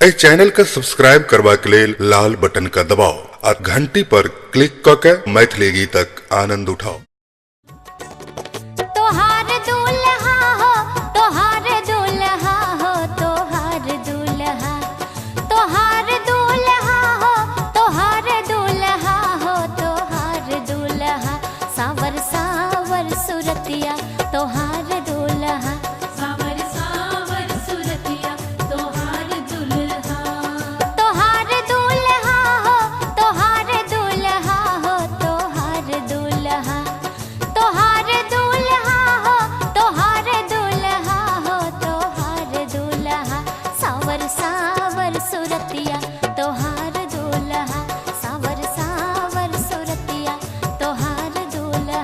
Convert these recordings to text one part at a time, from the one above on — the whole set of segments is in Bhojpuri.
इस चैनल का सब्सक्राइब करवा के लिए लाल बटन का दबाओ और घंटी पर क्लिक करके मैथिली गीतक आनंद उठाओ। तोहार दुल्हा हो, तोहार दुल्हा हो, तोहार दुल्हा, तोहार दुल्हा हो, तोहार दुल्हा हो, तोहार दुल्हा, सावर सावर सुरतिया तोहार दुल्हा, सावर सावर सुरतिया तोहार दुल्हा, तोहार दुल्हा हो, तोहार दुल्हा हो, तोहार दुल्हा, तोहार दुल्हा हो, तोहार दुल्हा हो, तोहार दुल्हा, सावर सावर सुरतिया तोहार दुल्हा, सावर सावर सुरतिया तोहार दुल्हा,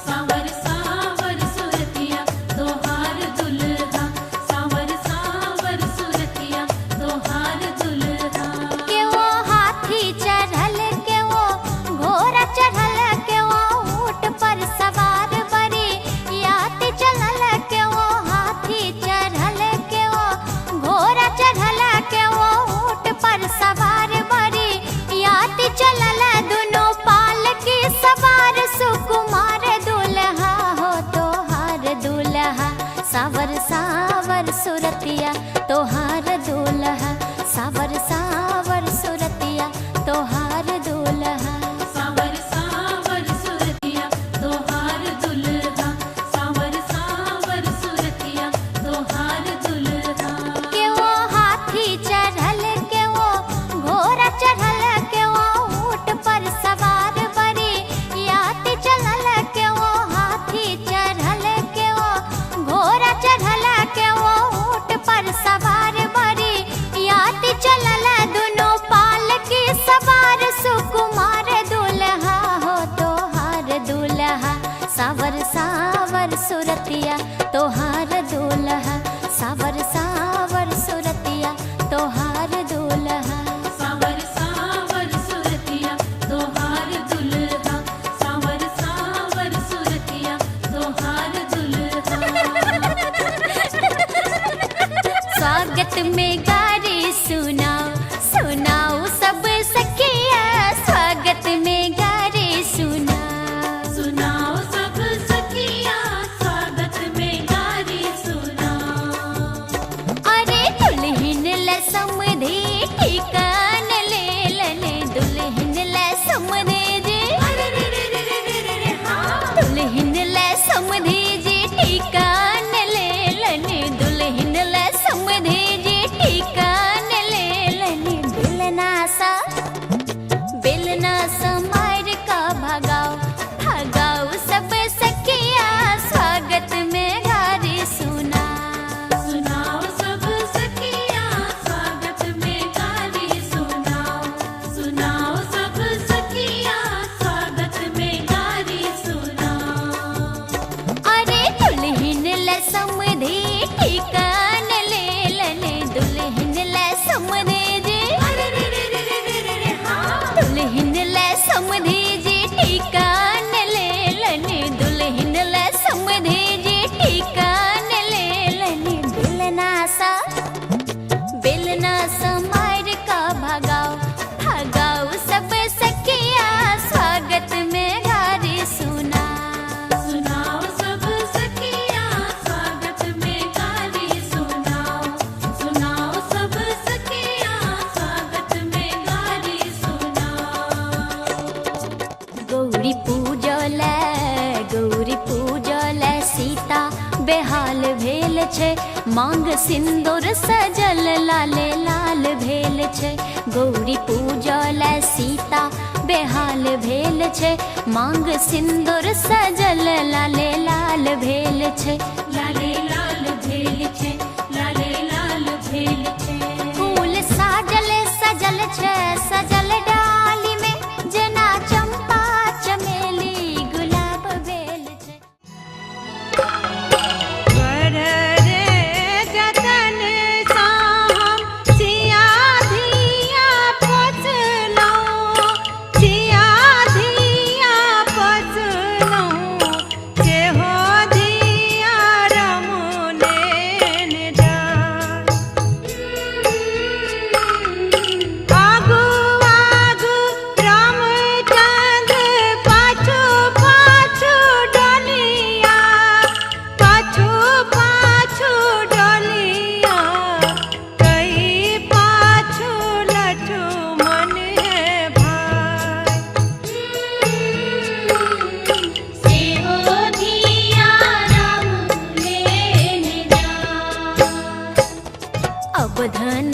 सावर सावर सुरतिया तोहार दुल्हा, सावर सावर सुरतिया तोहार दुल्हा। के वो हाथी चढ़ल, के वो घोड़ा चढ़ल, के वो ऊंट पर सवार बड़ी याती चलल, के वो हाथी चढ़ल, के वो घोड़ा चढ़ल, के वो ऊंट पर सवार बड़ी याती चलल, दोनों पाल की सवार सुकुमार दुल्हा हो, तोहार दुल्हा, सावर सावर सुरतिया तोहार दुल्हा, सावर सावर सुरतिया तोहार दुल्हा, सावर सावर सुरतिया तोहार दुल्हा, सावर सावर सुरतिया तोहार दुल्हा। के वो हाथी चढ़ल, के वो घोड़ा चढ़ल, के वो ऊंट पर सवार बड़ी याती चलल, के वो हाथी चढ़ल, के वो घोड़ा चढ़ल, के वो ऊंट पर सवार बड़ी याती चलल, दोनों पाल की सवार सुकुमार दुल्हा हो, तोहार दुल्हा, सावर सावर सुरतिया तोहार दुल्हा, सावर सावर सुरतिया तोहार दुल्हा, सावर सावर सुरतिया तोहार दुल्हा, सावर सावर सुरतिया तोहार दुल्हा। स्वागत में गारी सुनाओ, सुनाओ सब सखिया, स्वागत में गारी सुनाओ, सुनाओ सब सखिया, स्वागत में गारी सुनाओ। अरे दुल्हन ले समधी ठिकान ले लने, दुल्हन ले समधी जी, अरे रे रे रे रे रे रे रे हाँ। दुल्हन ले समधी जी ठिकान ले लने, दुल्हन ले समधी जी ठिकान ले लने, बेलना सा मार का भगाओ, भगाओ सब सखिया, स्वागत में गारी सुनाओ, सुनाओ सब सखिया, स्वागत में गारी सुनाओ, सुनाओ सब सखिया, स्वागत में गारी सुनाओ। अरे दुल्हन ले समधी ठिकान ले लने, दुल्हन ले समधी जी, अरे रे रे रे रे रे रे रे हाँ। दुल्हन ले समधी जी ठिकान ले लने, दुल्हन ले समधी जी ठिकान ले लने, बेलना सा मार का भगाओ, भगाओ सब सखिया, स्वागत में गारी सुनाओ, सुनाओ सब सखिया, स्वागत में गारी सुनाओ, सुनाओ सब सखिया, स्वागत में गारी सुनाओ। गौरी पूजल सीता बेहाल भेल छै, मांग सिंदूर सजल लाले लाल भेल छै, गौरी पूजल सीता बेहाल भेल छै, मांग सिंदूर सजल लाले लाल भेल छै, लाले लाल भेल छै, लाले लाल भेल छै। फूल साजल सजल छै, सजल डाली में जेना चंपा चमेली गुलाब भेल छै। जतन सा हम सिया धिया पोसलहुँ, सिया धिया पोसलहुँ, सेहो धिया रम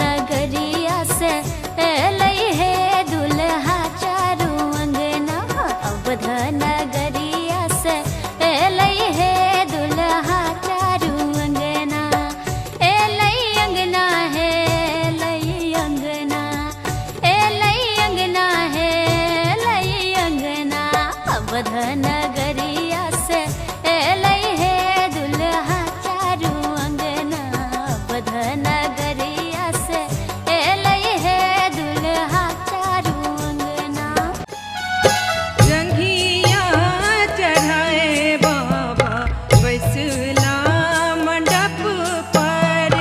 नगरिया से लई है दुल्हा चारू अंगना अवध नगरिया से लई है दुल्हा चारू अंगना लई अंगना है लई अंगना लई अंगना है लई अंगना अवध नगरिया से लई है दुल्हा चारू अंगना अवध नगरिया से लई है दुल्हा चारू अंगना। रंगिया चढ़ाए बाबा बैसला मंडप पर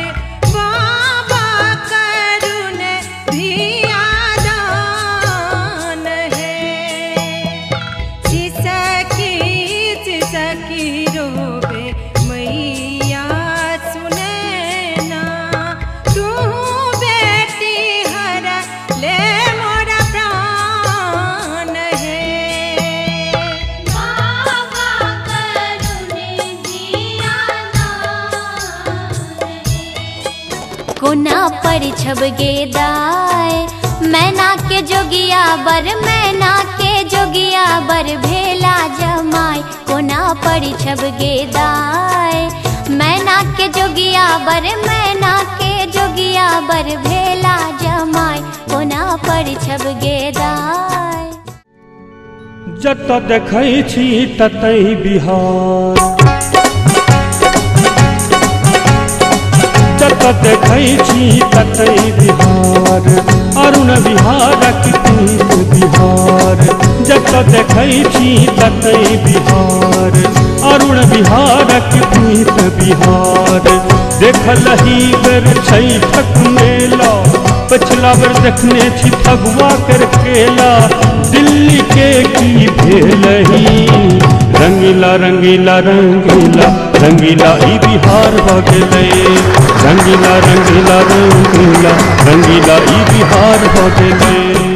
बाबा करुण धिया दान है सिसकी रोबे मैया सुने ना तू बेटी हर ले मोरा प्राण है बाबा करुणे दिया दान है। कोना पर छब गेदाय मैना के जोगिया बर मैना के जोगिया बर भेला जमाय कोना पर छब गेदाय मैना के जोगिया बर मैना के जोगिया बर भेला जमाय कोना पर छब गेदाय। जत देखै छी ततै बिहार जत देखै छी ततै बिहार अरुण बिहारक तीर्थ बिहार जत देखै छी ततै बिहार अरुण बिहारक तीर्थ बिहार देखलही बेर छठक मेला पछिला बेर देखने छी फगुआ कर केला दिल्ली के की भेलही रंगीला रंगीला रंगीला रंगीला ई बिहार भ गेलै रंगीला रंगीला रंगीला रंगीला ई बिहार भ गेलै।